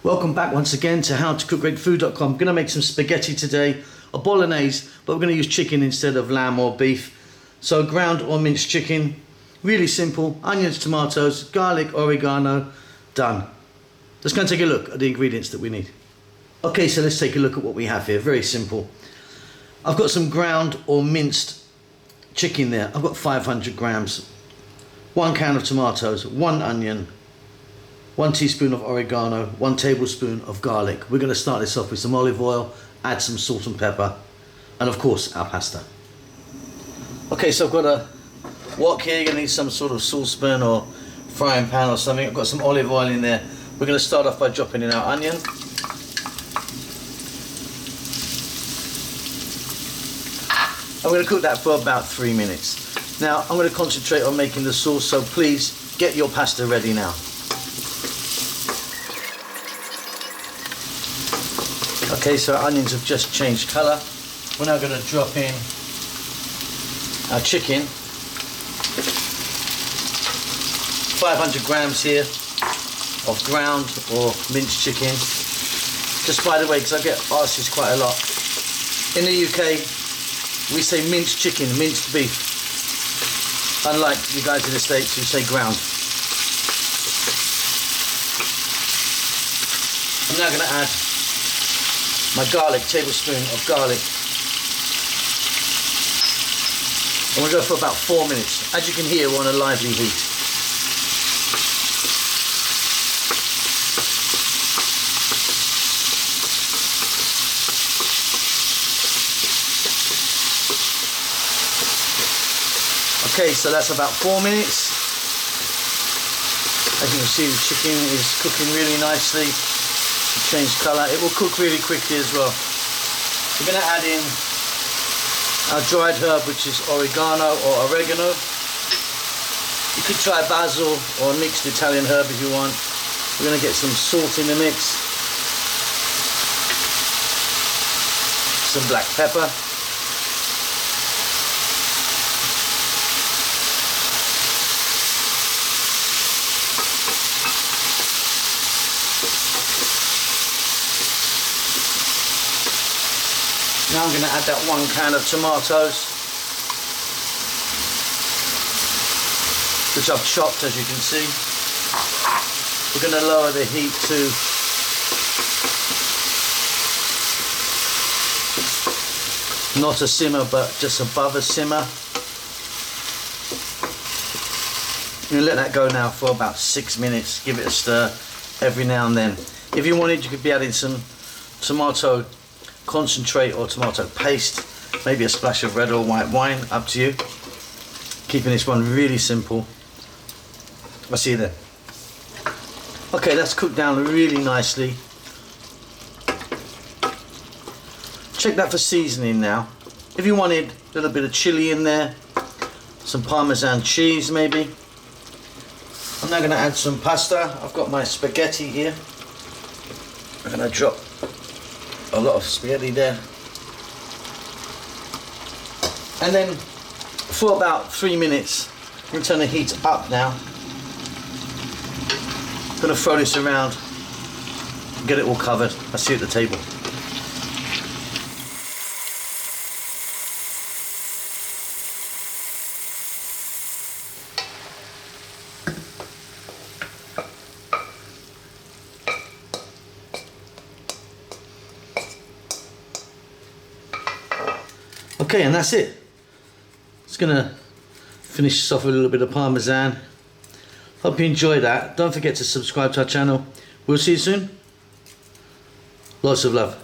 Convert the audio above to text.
Welcome back once again to howtocookgreatfood.com. I'm going to make some spaghetti today, a bolognese, but we're going to use chicken instead of lamb or beef. So ground or minced chicken, really simple, onions, tomatoes, garlic, oregano, done. Let's go and take a look at the ingredients that we need. Okay, so let's take a look at what we have here, very simple. I've got some ground or minced chicken there. I've got 500 grams, 1 can of tomatoes, 1 onion, 1 teaspoon of oregano, 1 tablespoon of garlic. We're going to start this off with some olive oil, add some salt and pepper, and of course our pasta. Okay, so I've got a wok here. You're going to need some sort of saucepan or frying pan or something. I've got some olive oil in there. We're going to start off by dropping in our onion. I'm going to cook that for about 3 minutes. Now I'm going to concentrate on making the sauce, so please get your pasta ready now. Okay, so our onions have just changed colour. We're now going to drop in our chicken. 500 grams here of ground or minced chicken. Just by the way, because I get asked this quite a lot. In the UK, we say minced chicken, minced beef. Unlike you guys in the States who say ground. I'm now going to add my garlic, tablespoon of garlic. And we'll go for about 4 minutes. As you can hear, we're on a lively heat. Okay, so that's about 4 minutes. As you can see, the chicken is cooking really nicely. Change colour. It will cook really quickly as well. We're going to add in our dried herb, which is oregano or oregano. You could try basil or mixed Italian herb if you want. We're going to get some salt in the mix, some black pepper, now I'm going to add that 1 can of tomatoes, which I've chopped, as you can see. We're going to lower the heat to not a simmer, but just above a simmer. I'm going to let that go now for about 6 minutes. Give it a stir every now and then. If you wanted, you could be adding some tomato concentrate or tomato paste, maybe a splash of red or white wine, up to you. Keeping this one really simple. I'll see you then. Okay, that's cooked down really nicely. Check that for seasoning now. If you wanted a little bit of chili in there, some Parmesan cheese maybe. I'm now going to add some pasta. I've got my spaghetti here. I'm going to drop a lot of spaghetti there, and then for about 3 minutes I'm going to turn the heat up now. I'm going to throw this around and get it all covered. I'll see you at the table. Okay, and that's it. Just gonna finish this off with a little bit of Parmesan. Hope you enjoyed that. Don't forget to subscribe to our channel. We'll see you soon. Lots of love.